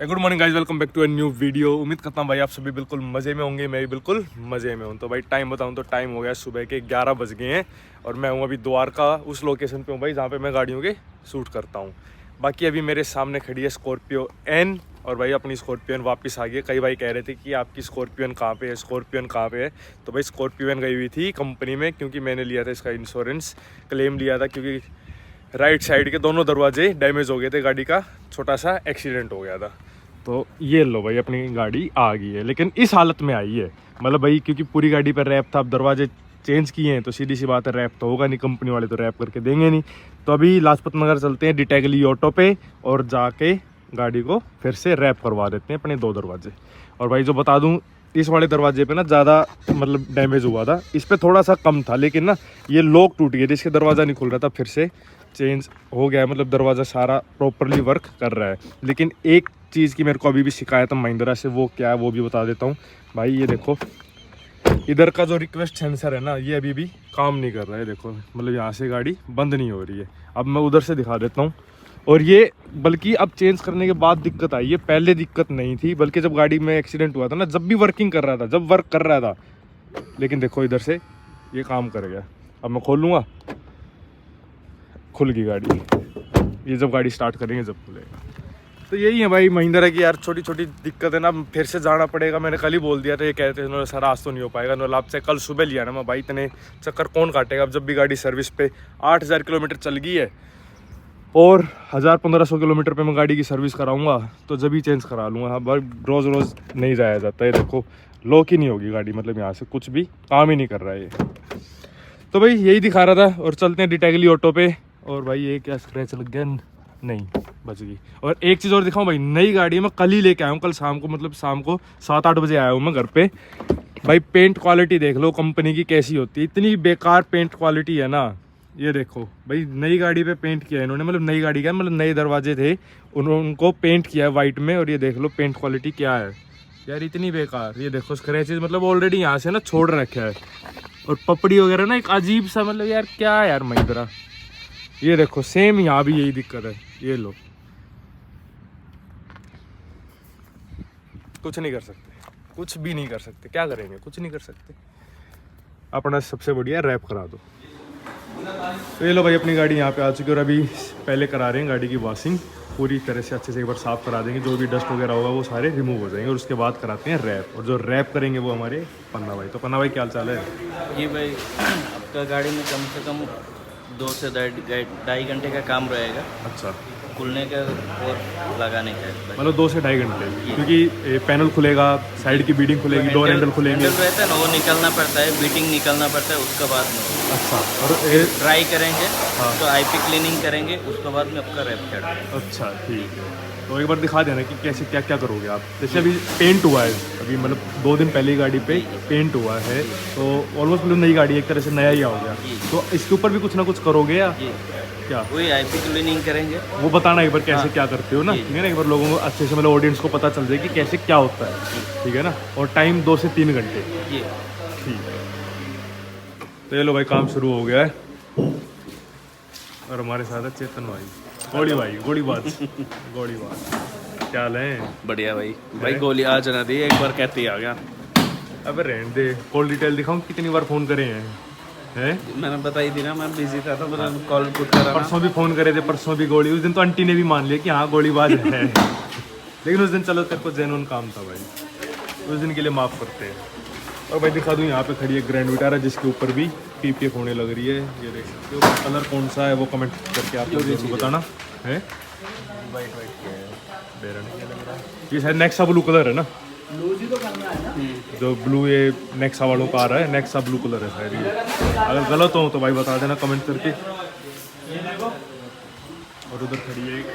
Good morning guys, welcome back to a new video. उम्मीद करता हूँ भाई आप सभी बिल्कुल मज़े में होंगे, मैं भी बिल्कुल मज़े में हूँ। तो भाई टाइम बताऊँ तो टाइम हो गया सुबह के 11 बज गए हैं और मैं हूँ अभी द्वारका उस लोकेशन पे हूँ भाई जहाँ पे मैं गाड़ियों के शूट करता हूँ। बाकी अभी मेरे सामने खड़ी है स्कॉर्पियो एन और भाई अपनी स्कॉर्पियो एन वापस आ गई है। कई भाई कह रहे थे कि आपकी स्कॉर्पियो एन कहाँ पे है, स्कॉर्पियो एन कहाँ पे है। तो भाई स्कॉर्पियो एन गई हुई थी कंपनी में क्योंकि मैंने लिया था इसका इंश्योरेंस, क्लेम लिया था क्योंकि राइट साइड के दोनों दरवाजे डैमेज हो गए थे, गाड़ी का छोटा सा एक्सीडेंट हो गया था। तो ये लो भाई अपनी गाड़ी आ गई है, लेकिन इस हालत में आई है। मतलब भाई क्योंकि पूरी गाड़ी पर रैप था, अब दरवाजे चेंज किए हैं तो सीधी सी बात है रैप तो होगा नहीं, कंपनी वाले तो रैप करके देंगे नहीं। तो अभी लाजपत नगर चलते हैं डिटेगली ऑटो पे और जाके गाड़ी को फिर से रैप करवा देते हैं अपने दो दरवाजे। और भाई जो बता दूं, इस वाले दरवाजे पे ना ज़्यादा मतलब डैमेज हुआ था, इस पे थोड़ा सा कम था, लेकिन ना ये लॉक टूट गया, जिसके दरवाज़ा नहीं खुल रहा था, फिर से चेंज हो गया है। मतलब दरवाज़ा सारा प्रॉपरली वर्क कर रहा है। लेकिन एक चीज़ की मेरे को अभी भी शिकायत है महिंद्रा से, वो क्या है वो भी बता देता हूँ भाई। ये देखो इधर का जो रिक्वेस्ट सेंसर है ना, ये अभी भी काम नहीं कर रहा है। देखो मतलब यहाँ से गाड़ी बंद नहीं हो रही है। अब मैं उधर से दिखा देता हूँ। और ये बल्कि अब चेंज करने के बाद दिक्कत आई है, पहले दिक्कत नहीं थी। बल्कि जब गाड़ी में एक्सीडेंट हुआ था ना, जब भी वर्किंग कर रहा था, जब वर्क कर रहा था, लेकिन देखो इधर से ये काम कर गया। अब मैं खोलूँगा, खुल गई गाड़ी। ये जब गाड़ी स्टार्ट करेंगे जब खुलेगा। तो यही है भाई महिंद्रा की यार छोटी छोटी दिक्कत है ना। फिर से जाना पड़ेगा, मैंने कल ही बोल दिया था, ये कहते हैं सर आज तो नहीं हो पाएगा। नोल आपसे कल सुबह लिया ना मैं भाई, इतने चक्कर कौन काटेगा। अब जब भी गाड़ी सर्विस पे 8000 किलोमीटर चल गई है और 1000-1500 किलोमीटर पे मैं गाड़ी की सर्विस कराऊंगा तो जब ही चेंज करा लूँगा। हाँ भाई रोज़ रोज़ नहीं जाया जाता है। देखो लॉक ही नहीं होगी गाड़ी, मतलब यहाँ से कुछ भी काम ही नहीं कर रहा है ये। तो भाई यही दिखा रहा था और चलते हैं डिटेगली ऑटो पे। और भाई ये क्या स्क्रैच लग गया, नहीं बच गई। और एक चीज़ और दिखाऊं भाई, नई गाड़ी मैं कल ही लेके आया हूँ, कल शाम को, मतलब शाम को 7-8 बजे आया हूँ मैं घर पे। भाई पेंट क्वालिटी देख लो कंपनी की कैसी होती है, इतनी बेकार पेंट क्वालिटी है ना। ये देखो भाई नई गाड़ी पे पेंट किया है इन्होंने, मतलब नई गाड़ी का मतलब नए दरवाजे थे, उनको पेंट किया है वाइट में। और ये देख लो पेंट क्वालिटी क्या है यार, इतनी बेकार। ये देखो स्क्रैचेस मतलब ऑलरेडी यहाँ से ना छोड़ रखा है। और पपड़ी वगैरह ना एक अजीब सा, मतलब यार क्या है यार महिंद्रा। ये देखो सेम यहाँ भी यही दिक्कत है। ये लो कुछ नहीं कर सकते, कुछ भी नहीं कर सकते। क्या करेंगे, कुछ नहीं कर सकते। अपना सबसे बढ़िया रैप करा दो। तो ये लो भाई अपनी गाड़ी यहाँ पे आ चुकी है और अभी पहले करा रहे हैं गाड़ी की वॉशिंग पूरी तरह से, अच्छे से एक बार साफ़ करा देंगे। जो भी डस्ट वगैरह होगा वो सारे रिमूव हो जाएंगे और उसके बाद कराते हैं रैप। और जो रैप करेंगे वो हमारे पन्ना भाई। तो पन्ना भाई क्या हाल चाल है? जी भाई, आपका गाड़ी में कम से कम 2 से 2.5 घंटे का काम रहेगा। अच्छा, खुलने का और लगाने का भाई। मतलब 2 से 2.5 घंटे, क्योंकि पैनल खुलेगा, साइड की बीडिंग खुलेगी, डोर हैंडल खुलेंगे। हैंडल रहता है ना, वो निकलना पड़ता है, बीटिंग निकलना पड़ता है, उसके बाद में अच्छा, और ड्राई करेंगे। हाँ। तो आईपी क्लीनिंग करेंगे, उसके बाद में आपका रैप चढ़ेगा। अच्छा ठीक है। तो एक बार दिखा देना कि कैसे क्या क्या करोगे आप। जैसे अभी पेंट हुआ है, अभी मतलब 2 दिन पहले ही गाड़ी पे पेंट हुआ है, तो ऑलमोस्ट मतलब नई गाड़ी एक तरह से नया ही हो गया। तो इसके ऊपर भी कुछ ना कुछ करोगे या जी, क्या? वही आईपी क्लीनिंग करेंगे। वो बताना एक बार कैसे हाँ। क्या करते हो ना, ठीक है ना। एक बार लोगों को अच्छे से मतलब ऑडियंस को पता चल जाए कि कैसे क्या होता है, ठीक है ना। और टाइम 2 से 3 घंटे, जी ठीक है। तो ये लो भाई काम शुरू हो गया है और हमारे साथ है चेतन भाई, गोलीबाज क्या हाल है? बढ़िया भाई। भाई गोली आज ना दी, एक बार कहते ही आ गया। अबे रहने दे, कॉल डिटेल दिखाऊं कितनी बार फ़ोन करे हैं? मैंने बताई थी ना, मैं बिजी था तो मैंने कॉल पुट करा ना। परसों भी फ़ोन करे थे, परसों भी गोली। उस दिन तो आंटी ने भी मान लिया कि हाँ गोलीबाज है। लेकिन उस दिन चलो तेरे को जेन्युइन काम था भाई, उस दिन के लिए माफ़ करते हैं। और भाई दिखा दूँ, यहाँ पे खड़ी है ग्रैंड विटारा जिसके ऊपर भी पीपीएफ होने लग रही है। ये देख सकते हो। कलर कौन सा है वो कमेंट करके आप लोग बताना है। वाइट ये शायद नेक्सा ब्लू कलर है ना, जो ब्लू ये नेक्सा वालों का आ रहा है, नेक्सा ब्लू कलर है शायद ये। अगर गलत हो तो भाई बता देना कमेंट करके। और उधर खड़ी है एक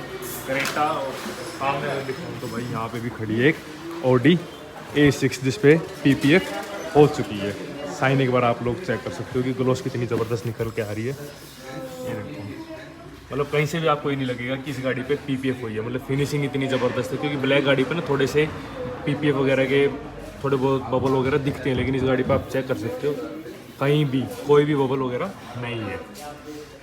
क्रेटा, और सामने अगर दिखाऊँ तो भाई यहाँ पे भी खड़ी है एक ऑडी A6 जिस पे पीपीएफ हो चुकी है। साइन एक बार आप लोग चेक कर सकते हो कि ग्लोस कितनी ज़बरदस्त निकल के आ रही है। ये देखो मतलब कहीं से भी आपको ये नहीं लगेगा कि इस गाड़ी पे पीपीएफ हुई है। मतलब फिनिशिंग इतनी ज़बरदस्त है, क्योंकि ब्लैक गाड़ी पे ना थोड़े से पीपीएफ वगैरह के थोड़े बहुत बबल वगैरह दिखते हैं, लेकिन इस गाड़ी पे आप चेक कर सकते हो कहीं भी कोई भी बबल वगैरह नहीं है।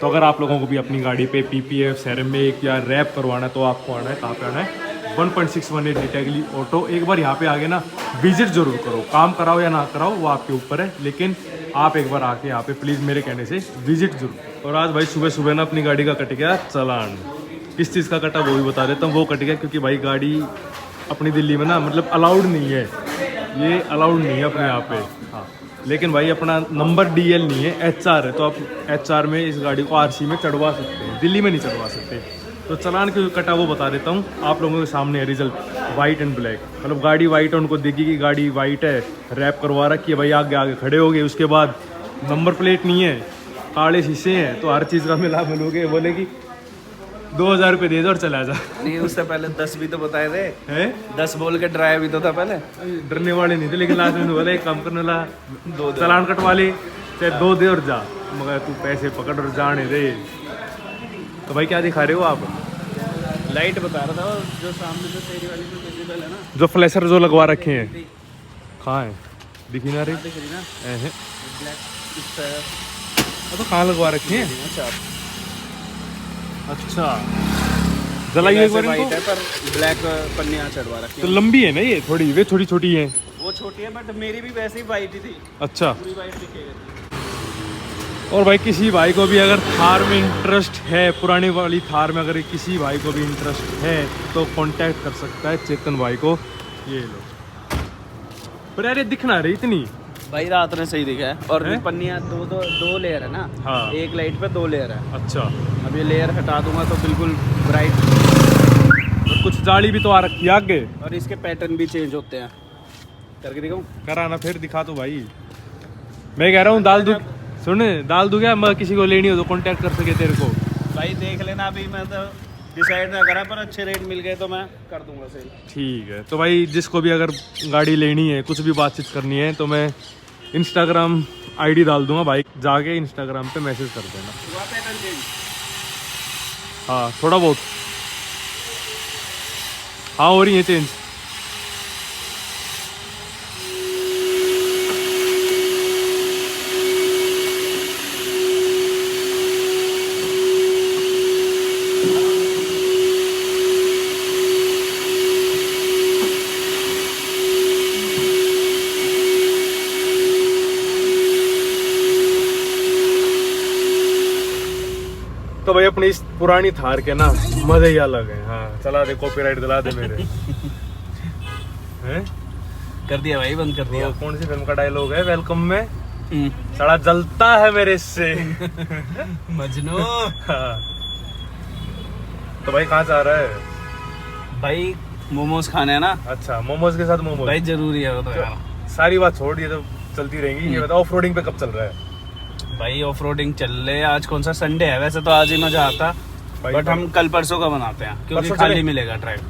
तो अगर आप लोगों को भी अपनी गाड़ी पे पीपीएफ, सेरेमिक या रैप करवाना है तो आपको आना है, कहाँ पे आना है? 1618 डिटेगली ऑटो। एक बार यहाँ पे आगे ना विजिट जरूर करो, काम कराओ या ना कराओ वो आपके ऊपर है, लेकिन आप एक बार आके यहाँ पे प्लीज़ मेरे कहने से विजिट जरूर। और आज भाई सुबह सुबह ना अपनी गाड़ी का कट गया चालान। किस चीज़ का कटा वो भी बता देता हूँ। वो कट गया क्योंकि भाई गाड़ी अपनी दिल्ली में ना मतलब अलाउड नहीं है, ये अलाउड नहीं है अपने यहाँ पे। हाँ, लेकिन भाई अपना नंबर DL नहीं है, HR है, तो आप HR में इस गाड़ी को RC में चढ़वा सकते हैं, दिल्ली में नहीं चढ़वा सकते। तो चालान क्यों कटा वो बता देता हूँ आप लोगों के सामने है रिजल्ट, वाइट एंड ब्लैक। मतलब गाड़ी वाइट है, उनको देखी कि गाड़ी वाइट है, रैप करवा रखी है भाई, आगे आगे खड़े हो गए। उसके बाद नंबर प्लेट नहीं है, काले शीशे हैं, तो हर चीज़ का मिला मिलोगे बोले कि 2000 रुपये दे दो और चला जा। नहीं उससे पहले 10 भी तो बताए थे, हैं 10 बोल के ड्राइव भी तो था पहले। डरने वाले नहीं थे, लेकिन लास्ट में बोला एक काम करने वाला, दो चालान कटवा ले, चाहे 2 दे और जा, मगर तू पैसे पकड़ और जाने दे। तो भाई क्या दिखा रहे हो आप? लाइट बता रहा था, और जो सामने जो तेरी वाली जो विजिबल है ना, जो फ्लैशर जो लगवा रखे हैं, कहाँ है? दिखी ना रही? दिख रही ना, हैं ब्लैक इस तरह। तो कहाँ लगवा रखे हैं? अच्छा अच्छा, जलाइए एक बार वाइट इनको। है पर ब्लैक पन्नियाँ चढ़वा रखी तो है। लंबी है ना ये थोड़ी, वे छोटी छोटी है। वो छोटी है बट मेरी भी वैसे ही वाइट ही थी, अच्छा। पूरी वाइट दिखेगी। और भाई किसी भाई को भी अगर थार में इंटरेस्ट है, पुरानी वाली थार में अगर किसी भाई को भी इंटरेस्ट है तो कांटेक्ट कर सकता है चेतन भाई को। ये लो, पर यार ये दिखना रही इतनी। भाई रात में सही दिखा है, और हैं? पन्नियाँ दो लेयर है ना। हाँ। एक लाइट पे 2 लेयर है। अच्छा, अब ये लेयर हटा दूंगा तो बिल्कुल ब्राइट, और कुछ जाली भी तो आ रखी है आगे। और इसके पैटर्न भी चेंज होते हैं। करके दिखाऊं? कराना फिर दिखा तो भाई। मैं कह रहा हूँ दाल दूँ, सुन दाल दूँ क्या, मैं किसी को लेनी हो तो कांटेक्ट कर सके तेरे को। भाई देख लेना, अभी मैं तो डिसाइड ना करा, पर अच्छे रेट मिल गए तो मैं कर दूंगा सेल। ठीक है, तो भाई जिसको भी अगर गाड़ी लेनी है, कुछ भी बातचीत करनी है, तो मैं इंस्टाग्राम ID डाल दूंगा भाई, जाके इंस्टाग्राम पे मैसेज कर देना। हुआ पैटर्न चेंज? हाँ थोड़ा बहुत, हाँ हो रही है चेंज। तो भाई अपनी इस पुरानी थार के ना मजे ही अलग है। हाँ चला दे, कॉपीराइट दिला दे मेरे। हैं? कर दिया भाई, बंद कर दिया। वो कौन सी फिल्म का डायलॉग है वेलकम में? सड़ा जलता है मेरे इससे। मजनू। हाँ। तो भाई कहाँ जा रहा है? भाई मोमोज खाने हैं ना अच्छा, मोमोज के साथ मोमोज। भाई, जरूरी है वो तो यार। सारी बात छोड़, ये तो चलती रहेंगी। ये बताओ ऑफ रोडिंग पे कब चल रहा है? भाई ऑफ रोडिंग चल रहे हैं। आज कौन सा संडे है? वैसे तो आज ही मजा आता, भाई बट तो- हम कल परसों का बनाते हैं, क्योंकि परसों खाली चले? मिलेगा ट्रैक।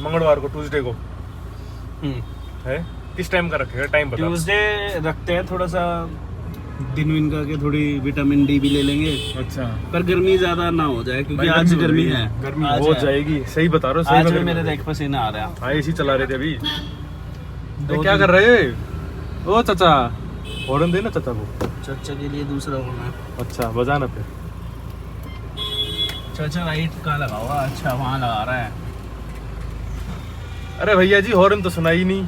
मंगलवार को, ट्यूसडे को है? किस टाइम का रखेगा? टाइम बता। ट्यूसडे रखते हैं, थोड़ा सा दिन विन करके थोड़ी विटामिन D भी ले लेंगे, अच्छा, पर गर्मी ज्यादा ना हो जाए, क्योंकि भाई आज हो गर्मी रही है। गर्मी आज हो है। जाएगी, सही बता रहे हो, सही आज में भी गर्मी मेरे हो देख पसीना आ रहा है। हाँ AC चला रहे थे अभी। दो क्या दिन- कर रहे हैं? ओ चाचा, हॉर्न दे ना चाचा को। चाचा के लिए दूसरा होना। अच्छा बजाना पे। चाचा लाइट कहाँ लगा हुआ? अच्छा वहाँ लगा रहा है। अरे भैया जी हॉर्न तो सुनाई नहीं।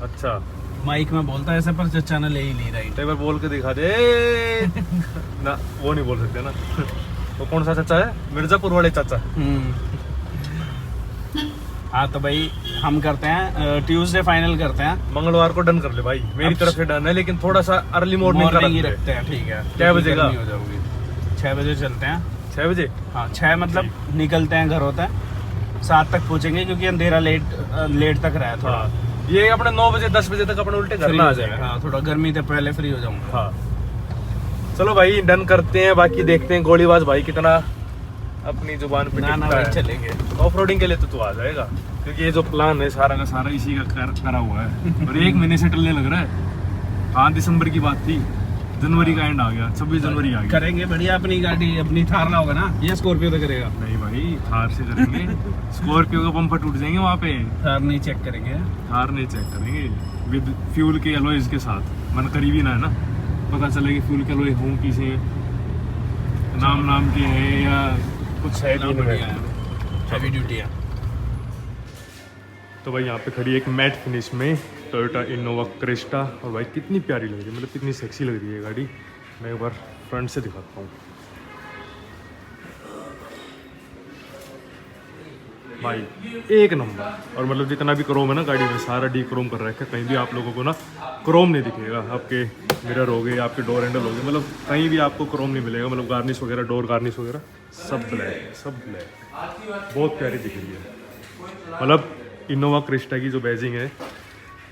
अच्छा, माइक में बोलता है ऐसे, पर चाचा ने ले ही नहीं रही। तो एक बार बोल के दिखा दे। ना वो नहीं बोल सकते ना। वो कौन सा चाचा है? मिर्जापुर वाले चाचा। हाँ तो भाई हम करते हैं ट्यूसडे फाइनल करते हैं। मंगलवार को डन कर ले भाई, मेरी तरफ से डन है, लेकिन थोड़ा सा अर्ली मॉर्निंग का ही रखते हैं। रखते हैं, ठीक है। क्या बजे का? गर्मी हो जाओगी। 6 बजे चलते हैं। 6 बजे? हाँ 6 मतलब निकलते हैं, घर होता है 7 तक पहुँचेंगे, क्योंकि अंधेरा लेट तक रहा है थोड़ा। हाँ, ये अपने 9 बजे 10 बजे तक अपने उल्टे घर फ्री में आ हो जाएगा। जाएगा। हाँ थोड़ा गर्मी से पहले फ्री हो जाऊंगा। हाँ चलो भाई डन करते हैं, बाकी देखते हैं गोलीबाज भाई कितना अपनी जुबान पे ना टिकता भाई है। चलेंगे। ऑफ रोडिंग के लिए तो तू आ जाएगा, क्योंकि ये जो प्लान है सारा का सारा इसी का करा हुआ है। और 1 महीने से टलने लग रहा है। हाँ दिसंबर की बात थी, जनवरी का एंड आ गया, 26 जनवरी आ गया। करेंगे बढ़िया अपनी गाड़ी, अपनी थार ना होगा ना, ये स्कॉर्पियो तो करेगा। नहीं भाई थार से करेंगे। स्कॉर्पियो का पंपर टूट जाएंगे वहाँ पे। थार नहीं चेक करेंगे। थार नहीं चेक करेंगे विद फ्यूल के एलॉयज के साथ। मन करीबी ना है ना, पता चले कि फ्यूल के एलॉय हों किसे नाम के है या कुछ है भी बढ़िया नहीं। है। हैवी ड्यूटी है। तो भाई यहाँ पे खड़ी एक मैट फिनिश में टोयोटा इनोवा क्रिस्टा, और भाई कितनी प्यारी लग रही है, मतलब कितनी सेक्सी लग रही है गाड़ी। मैं एक बार फ्रंट से दिखाता हूँ भाई, एक नंबर। और मतलब जितना भी क्रोम है ना गाड़ी में, सारा डी क्रोम कर रखा है। कहीं भी आप लोगों को ना क्रोम नहीं दिखेगा। आपके मिरर हो गए, आपके डोर हैंडल हो गए, मतलब कहीं भी आपको क्रोम नहीं मिलेगा। मतलब गार्निश वगैरह, डोर गार्निश वगैरह सब ब्लैक है, सब ब्लैक। बहुत प्यारी दिख रही है। मतलब इनोवा क्रिस्टा की जो बैजिंग है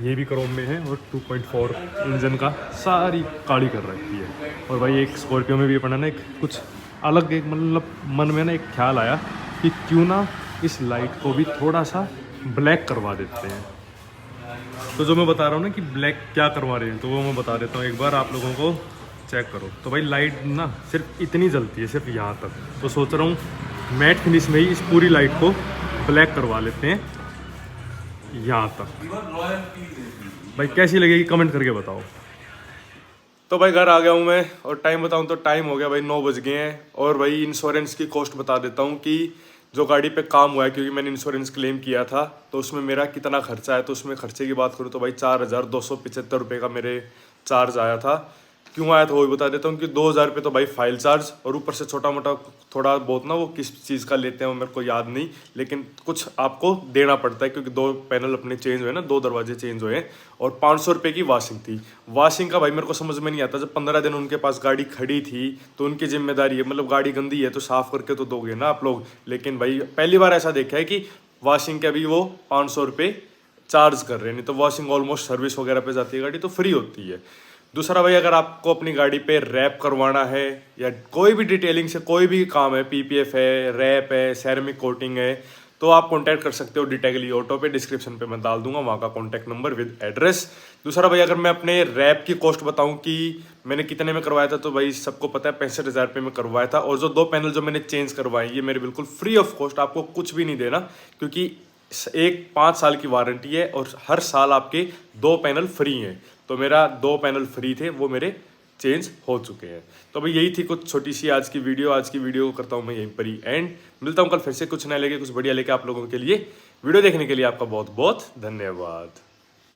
ये भी क्रोम में है, और 2.4 इंजन का सारी काली कर रखी है। और भाई एक स्कॉर्पियो में भी अपना ना एक कुछ अलग, एक मतलब मन में ना एक ख्याल आया कि क्यों ना इस लाइट को भी थोड़ा सा ब्लैक करवा देते हैं। तो जो मैं बता रहा हूँ ना कि ब्लैक क्या करवा रहे हैं, तो वो मैं बता देता हूँ, एक बार आप लोगों को चेक करो। तो भाई लाइट ना सिर्फ इतनी जलती है, सिर्फ यहाँ तक। तो सोच रहा हूँ मैट फिनिश में ही इस पूरी लाइट को ब्लैक करवा लेते हैं यहाँ तक। भाई कैसी लगेगी कमेंट करके बताओ। तो भाई घर आ गया हूँ मैं, और टाइम बताऊँ तो टाइम हो गया भाई 9 बज गए हैं। और भाई इंश्योरेंस की कॉस्ट बता देता हूँ कि जो गाड़ी पे काम हुआ है, क्योंकि मैंने इंश्योरेंस क्लेम किया था, तो उसमें मेरा कितना खर्चा है। तो उसमें खर्चे की बात करूँ तो भाई 4,275 रुपये का मेरे चार्ज आया था। क्यों आया था वो भी बता देता हूँ कि 2,000 रुपये तो भाई फाइल चार्ज, और ऊपर से छोटा मोटा थोड़ा बहुत ना, वो किस चीज़ का लेते हैं वो मेरे को याद नहीं, लेकिन कुछ आपको देना पड़ता है क्योंकि 2 पैनल अपने चेंज हुए ना, 2 दरवाजे चेंज हुए। और 500 रुपये की वॉशिंग थी। वॉशिंग का भाई मेरे को समझ में नहीं आता, जब 15 दिन उनके पास गाड़ी खड़ी थी तो उनकी जिम्मेदारी है, मतलब गाड़ी गंदी है तो साफ़ करके तो दोगे ना आप लोग। लेकिन भाई पहली बार ऐसा देखा है कि वॉशिंग के भी वो 500 रुपये चार्ज कर रहे हैं। नहीं तो वॉशिंग ऑलमोस्ट सर्विस वगैरह पे जाती है गाड़ी तो फ्री होती है। दूसरा भाई, अगर आपको अपनी गाड़ी पे रैप करवाना है या कोई भी डिटेलिंग से कोई भी काम है, पीपीएफ है, रैप है, सेरेमिक कोटिंग है, तो आप कांटेक्ट कर सकते हो डिटेगली ऑटो पे। डिस्क्रिप्शन पे मैं डाल दूंगा वहाँ का कांटेक्ट नंबर विद एड्रेस। दूसरा भाई, अगर मैं अपने रैप की कॉस्ट बताऊं कि मैंने कितने में करवाया था, तो भाई सबको पता है 65,000 रुपये में करवाया था। और जो 2 पैनल जो मैंने चेंज करवाए ये मेरे बिल्कुल फ्री ऑफ कॉस्ट, आपको कुछ भी नहीं देना, क्योंकि एक 5 साल की वारंटी है और हर साल आपके 2 पैनल फ्री हैं। तो मेरा 2 पैनल फ्री थे, वो मेरे चेंज हो चुके हैं। तो भाई यही थी कुछ छोटी सी आज की वीडियो। आज की वीडियो को करता हूँ मैं यहीं पर ही एंड। मिलता हूँ कल फिर से कुछ नया लेके, कुछ बढ़िया लेके आप लोगों के लिए। वीडियो देखने के लिए आपका बहुत बहुत धन्यवाद।